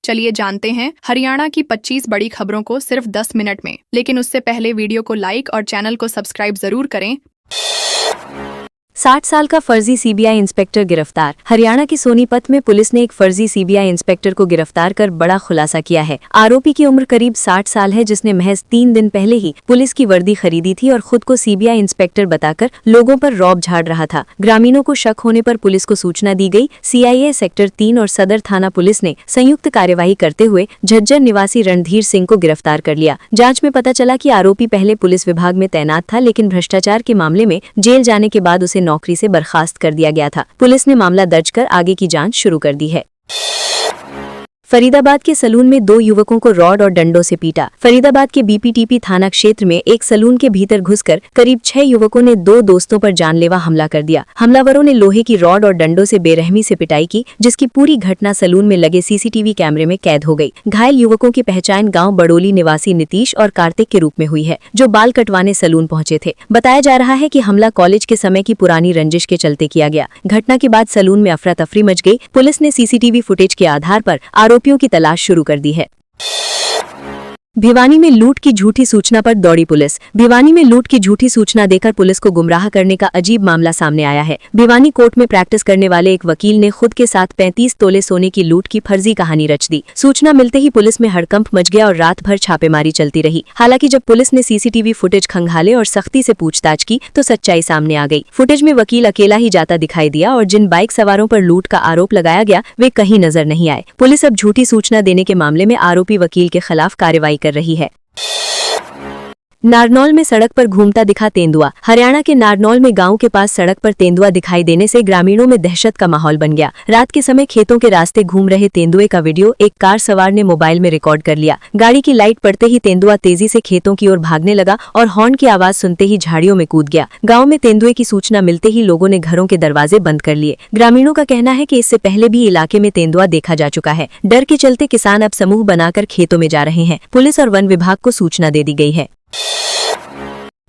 चलिए जानते हैं हरियाणा की 25 बड़ी खबरों को सिर्फ 10 मिनट में। लेकिन उससे पहले वीडियो को लाइक और चैनल को सब्सक्राइब जरूर करें। 60 साल का फर्जी सीबीआई इंस्पेक्टर गिरफ्तार। हरियाणा के सोनीपत में पुलिस ने एक फर्जी सीबीआई इंस्पेक्टर को गिरफ्तार कर बड़ा खुलासा किया है। आरोपी की उम्र करीब 60 साल है, जिसने महज 3 दिन पहले ही पुलिस की वर्दी खरीदी थी और खुद को सीबीआई इंस्पेक्टर बताकर लोगों पर रौब झाड़ रहा था। ग्रामीणों को शक होने पर पुलिस को सूचना दी गई। सीआईए सेक्टर 3 और सदर थाना पुलिस ने संयुक्त कार्यवाही करते हुए झज्जर निवासी रणधीर सिंह को गिरफ्तार कर लिया। जाँच में पता चला कि आरोपी पहले पुलिस विभाग में तैनात था, लेकिन भ्रष्टाचार के मामले में जेल जाने के बाद उसे नौकरी से बर्खास्त कर दिया गया था। पुलिस ने मामला दर्ज कर आगे की जांच शुरू कर दी है। फरीदाबाद के सलून में 2 युवकों को रॉड और डंडों से पीटा। फरीदाबाद के बीपीटीपी थाना क्षेत्र में एक सलून के भीतर घुसकर करीब 6 युवकों ने 2 दोस्तों पर जानलेवा हमला कर दिया। हमलावरों ने लोहे की रॉड और डंडों से बेरहमी से पिटाई की, जिसकी पूरी घटना सलून में लगे सीसीटीवी कैमरे में कैद हो गई। घायल युवकों की पहचान गाँव बड़ोली निवासी नीतीश और कार्तिक के रूप में हुई है, जो बाल कटवाने सलून पहुंचे थे। बताया जा रहा है कि हमला कॉलेज के समय की पुरानी रंजिश के चलते किया गया। घटना के बाद सलून में अफरा तफरी मच गई। पुलिस ने सीसीटीवी फुटेज के आधार पर आरोपियों की तलाश शुरू कर दी है। भिवानी में लूट की झूठी सूचना पर दौड़ी पुलिस। भिवानी में लूट की झूठी सूचना देकर पुलिस को गुमराह करने का अजीब मामला सामने आया है। भिवानी कोर्ट में प्रैक्टिस करने वाले एक वकील ने खुद के साथ 35 तोले सोने की लूट की फर्जी कहानी रच दी। सूचना मिलते ही पुलिस में हड़कंप मच गया और रात भर छापेमारी चलती रही। हालांकि जब पुलिस ने सीसीटीवी फुटेज खंगाले और सख्ती से पूछताछ की तो सच्चाई सामने आ गई। फुटेज में वकील अकेला ही जाता दिखाई दिया और जिन बाइक सवारों पर लूट का आरोप लगाया गया वे कहीं नजर नहीं आए। पुलिस अब झूठी सूचना देने के मामले में आरोपी वकील के खिलाफ कार्रवाई कर रही है। नारनौल में सड़क पर घूमता दिखा तेंदुआ। हरियाणा के नारनौल में गांव के पास सड़क पर तेंदुआ दिखाई देने से ग्रामीणों में दहशत का माहौल बन गया। रात के समय खेतों के रास्ते घूम रहे तेंदुए का वीडियो एक कार सवार ने मोबाइल में रिकॉर्ड कर लिया। गाड़ी की लाइट पड़ते ही तेंदुआ तेजी से खेतों की ओर भागने लगा और हॉर्न की आवाज सुनते ही झाड़ियों में कूद गया। गाँव में तेंदुए की सूचना मिलते ही लोगों ने घरों के दरवाजे बंद कर लिए। ग्रामीणों का कहना है कि इससे पहले भी इलाके में तेंदुआ देखा जा चुका है। डर के चलते किसान अब समूह बनाकर खेतों में जा रहे हैं। पुलिस और वन विभाग को सूचना दे दी गई है।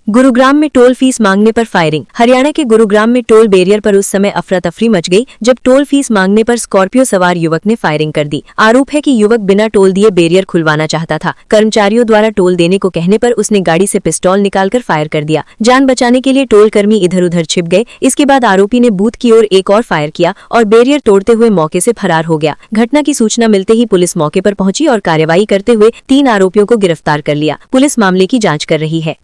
गुरुग्राम में टोल फीस मांगने पर फायरिंग। हरियाणा के गुरुग्राम में टोल बैरियर पर उस समय अफरा तफरी मच गई जब टोल फीस मांगने पर स्कॉर्पियो सवार युवक ने फायरिंग कर दी। आरोप है कि युवक बिना टोल दिए बैरियर खुलवाना चाहता था। कर्मचारियों द्वारा टोल देने को कहने पर उसने गाड़ी से पिस्तौल निकालकर फायर कर दिया। जान बचाने के लिए टोल कर्मी इधर उधर छिप गए। इसके बाद आरोपी ने बूथ की ओर एक और फायर किया और बैरियर तोड़ते हुए मौके से फरार हो गया। घटना की सूचना मिलते ही पुलिस मौके पर पहुंची और कार्रवाई करते हुए 3 आरोपियों को गिरफ्तार कर लिया। पुलिस मामले की जाँच कर रही है।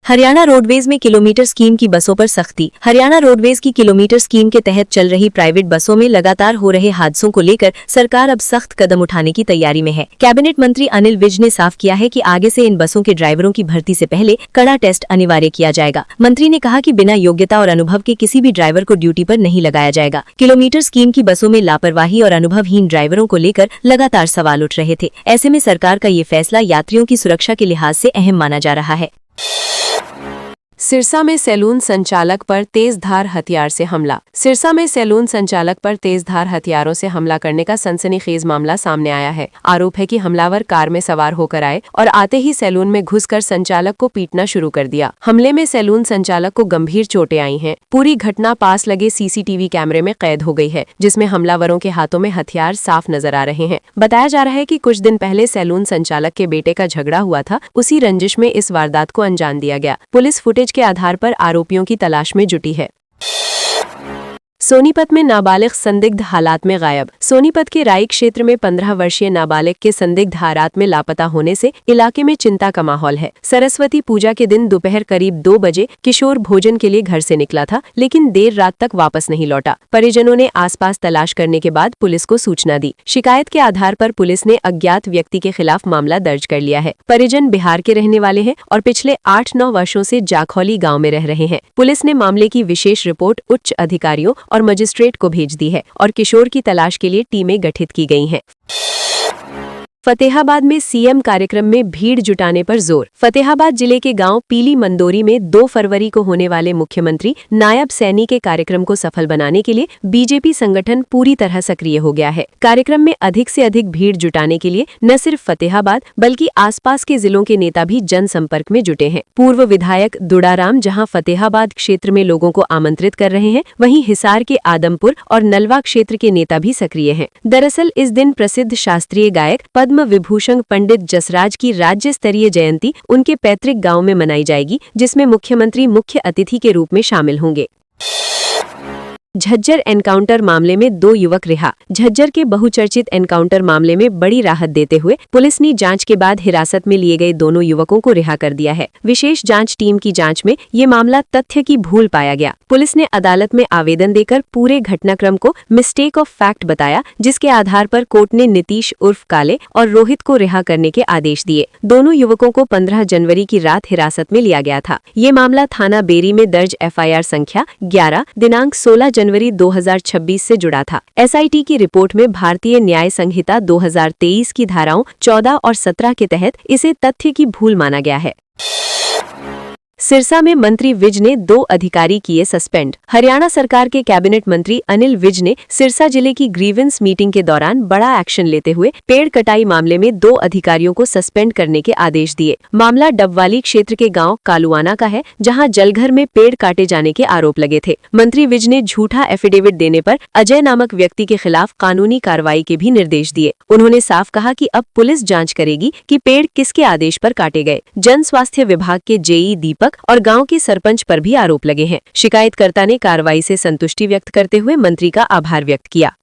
हरियाणा रोडवेज में किलोमीटर स्कीम की बसों पर सख्ती। हरियाणा रोडवेज की किलोमीटर स्कीम के तहत चल रही प्राइवेट बसों में लगातार हो रहे हादसों को लेकर सरकार अब सख्त कदम उठाने की तैयारी में है। कैबिनेट मंत्री अनिल विज ने साफ किया है कि आगे से इन बसों के ड्राइवरों की भर्ती से पहले कड़ा टेस्ट अनिवार्य किया जाएगा। मंत्री ने कहा कि बिना योग्यता और अनुभव के किसी भी ड्राइवर को ड्यूटी पर नहीं लगाया जाएगा। किलोमीटर स्कीम की बसों में लापरवाही और अनुभवहीन ड्राइवरों को लेकर लगातार सवाल उठ रहे थे। ऐसे में सरकार का ये फैसला यात्रियों की सुरक्षा के लिहाज से अहम माना जा रहा है। सिरसा में सैलून संचालक पर तेजधार हथियार से हमला। सिरसा में सैलून संचालक पर तेजधार हथियारों से हमला करने का सनसनीखेज मामला सामने आया है। आरोप है कि हमलावर कार में सवार होकर आए और आते ही सैलून में घुसकर संचालक को पीटना शुरू कर दिया। हमले में सैलून संचालक को गंभीर चोटें आई हैं। पूरी घटना पास लगे सीसीटीवी कैमरे में कैद हो गई है, जिसमें हमलावरों के हाथों में हथियार साफ नजर आ रहे हैं। बताया जा रहा है कि कुछ दिन पहले सैलून संचालक के बेटे का झगड़ा हुआ था। उसी रंजिश में इस वारदात को अंजाम दिया गया। पुलिस फुटेज के आधार पर आरोपियों की तलाश में जुटी है। सोनीपत में नाबालिग संदिग्ध हालात में गायब। सोनीपत के राई क्षेत्र में 15 वर्षीय नाबालिग के संदिग्ध हालात में लापता होने से इलाके में चिंता का माहौल है। सरस्वती पूजा के दिन दोपहर करीब 2 बजे किशोर भोजन के लिए घर से निकला था, लेकिन देर रात तक वापस नहीं लौटा। परिजनों ने आसपास तलाश करने के बाद पुलिस को सूचना दी। शिकायत के आधार पर पुलिस ने अज्ञात व्यक्ति के खिलाफ मामला दर्ज कर लिया है। परिजन बिहार के रहने वाले हैं और पिछले 8-9 वर्षों से जाखौली गाँव में रह रहे हैं। पुलिस ने मामले की विशेष रिपोर्ट उच्च अधिकारियों और मजिस्ट्रेट को भेज दी है और किशोर की तलाश के लिए टीमें गठित की गई हैं। फतेहाबाद में सीएम कार्यक्रम में भीड़ जुटाने पर जोर। फतेहाबाद जिले के गांव पीली मंदोरी में 2 फरवरी को होने वाले मुख्यमंत्री नायब सैनी के कार्यक्रम को सफल बनाने के लिए बीजेपी संगठन पूरी तरह सक्रिय हो गया है। कार्यक्रम में अधिक से अधिक भीड़ जुटाने के लिए न सिर्फ फतेहाबाद बल्कि आसपास के जिलों के नेता भी जनसंपर्क में जुटे हैं। पूर्व विधायक दुड़ाराम जहां फतेहाबाद क्षेत्र में लोगों को आमंत्रित कर रहे हैं, वहीं हिसार के आदमपुर और नलवा क्षेत्र के नेता भी सक्रिय हैं। दरअसल इस दिन प्रसिद्ध शास्त्रीय गायक पद्म विभूषण पंडित जसराज की राज्य स्तरीय जयंती उनके पैतृक गांव में मनाई जाएगी, जिसमें मुख्यमंत्री मुख्य अतिथि के रूप में शामिल होंगे। झज्जर एनकाउंटर मामले में 2 युवक रिहा। झज्जर के बहुचर्चित एनकाउंटर मामले में बड़ी राहत देते हुए पुलिस ने जांच के बाद हिरासत में लिए गए दोनों युवकों को रिहा कर दिया है। विशेष जांच टीम की जांच में ये मामला तथ्य की भूल पाया गया। पुलिस ने अदालत में आवेदन देकर पूरे घटनाक्रम को मिस्टेक ऑफ फैक्ट बताया, जिसके आधार पर कोर्ट ने नीतीश उर्फ काले और रोहित को रिहा करने के आदेश दिए। दोनों युवकों को 15 जनवरी की रात हिरासत में लिया गया था। ये मामला थाना बेरी में दर्ज FIR संख्या 11 दिनांक 16 जनवरी 2026 से जुड़ा था। SIT की रिपोर्ट में भारतीय न्याय संहिता 2023 की धाराओं 14 और 17 के तहत इसे तथ्य की भूल माना गया है। सिरसा में मंत्री विज ने 2 अधिकारी किए सस्पेंड। हरियाणा सरकार के कैबिनेट मंत्री अनिल विज ने सिरसा जिले की ग्रीवेंस मीटिंग के दौरान बड़ा एक्शन लेते हुए पेड़ कटाई मामले में 2 अधिकारियों को सस्पेंड करने के आदेश दिए। मामला डबवाली क्षेत्र के गांव कालुआना का है, जहां जलघर में पेड़ काटे जाने के आरोप लगे थे। मंत्री विज ने झूठा एफिडेविट देने पर अजय नामक व्यक्ति के खिलाफ कानूनी कार्रवाई के भी निर्देश दिए। उन्होंने साफ कहा कि अब पुलिस जाँच करेगी कि पेड़ किसके आदेश पर काटे गए। जन स्वास्थ्य विभाग के JE दीपक और गांव के सरपंच पर भी आरोप लगे हैं। शिकायतकर्ता ने कार्रवाई से संतुष्टि व्यक्त करते हुए मंत्री का आभार व्यक्त किया।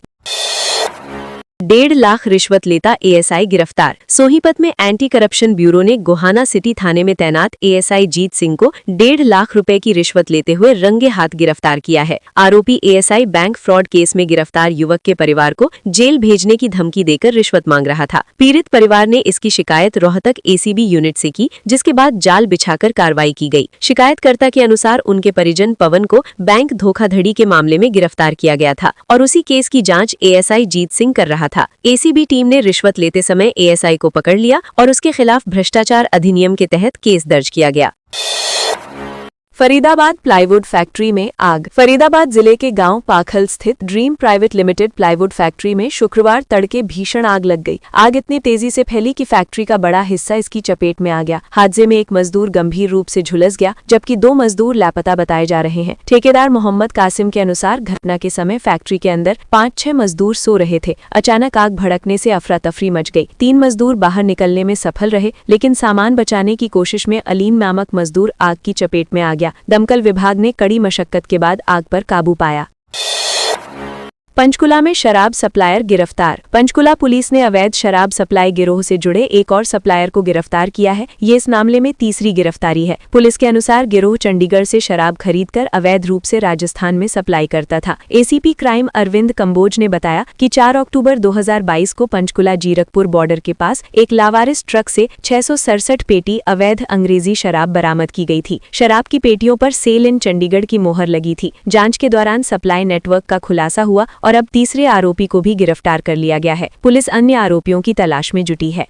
1.5 लाख रिश्वत लेता ASI गिरफ्तार। सोहीपत में एंटी करप्शन ब्यूरो ने गोहाना सिटी थाने में तैनात ASI जीत सिंह को 1.5 लाख रुपए की रिश्वत लेते हुए रंगे हाथ गिरफ्तार किया है। आरोपी ASI बैंक फ्रॉड केस में गिरफ्तार युवक के परिवार को जेल भेजने की धमकी देकर रिश्वत मांग रहा था। पीड़ित परिवार ने इसकी शिकायत रोहतक ACB यूनिट से की, जिसके बाद जाल बिछाकर कार्रवाई की गई। शिकायतकर्ता के अनुसार उनके परिजन पवन को बैंक धोखाधड़ी के मामले में गिरफ्तार किया गया था और उसी केस की जाँच ASI जीत सिंह कर रहा था। ACB टीम ने रिश्वत लेते समय ASI को पकड़ लिया और उसके खिलाफ भ्रष्टाचार अधिनियम के तहत केस दर्ज किया गया। फरीदाबाद प्लाईवुड फैक्ट्री में आग। फरीदाबाद जिले के गांव पाखल स्थित dream private limited plywood factory में शुक्रवार तड़के भीषण आग लग गई। आग इतनी तेजी से फैली कि फैक्ट्री का बड़ा हिस्सा इसकी चपेट में आ गया। हादसे में एक मजदूर गंभीर रूप से झुलस गया, जबकि 2 मजदूर लापता बताए जा रहे हैं। ठेकेदार मोहम्मद कासिम के अनुसार घटना के समय फैक्ट्री के अंदर 5-6 मजदूर सो रहे थे। अचानक आग भड़कने से अफरा तफरी मच गई। 3 मजदूर बाहर निकलने में सफल रहे, लेकिन सामान बचाने की कोशिश में अलीम नामक मजदूर आग की चपेट में आ गया। दमकल विभाग ने कड़ी मशक्कत के बाद आग पर काबू पाया। पंचकुला में शराब सप्लायर गिरफ्तार। पंचकुला पुलिस ने अवैध शराब सप्लाई गिरोह से जुड़े एक और सप्लायर को गिरफ्तार किया है। ये इस मामले में तीसरी गिरफ्तारी है। पुलिस के अनुसार गिरोह चंडीगढ़ से शराब खरीदकर अवैध रूप से राजस्थान में सप्लाई करता था। ACP क्राइम अरविंद कंबोज ने बताया कि 4 अक्टूबर 2022 को पंचकुला जीरकपुर बॉर्डर के पास एक लावारिस ट्रक से 667 पेटी अवैध अंग्रेजी शराब बरामद की गई थी। शराब की पेटियों पर सेल इन चंडीगढ़ की मोहर लगी थी। जांच के दौरान सप्लाई नेटवर्क का खुलासा हुआ और अब तीसरे आरोपी को भी गिरफ्तार कर लिया गया है। पुलिस अन्य आरोपियों की तलाश में जुटी है।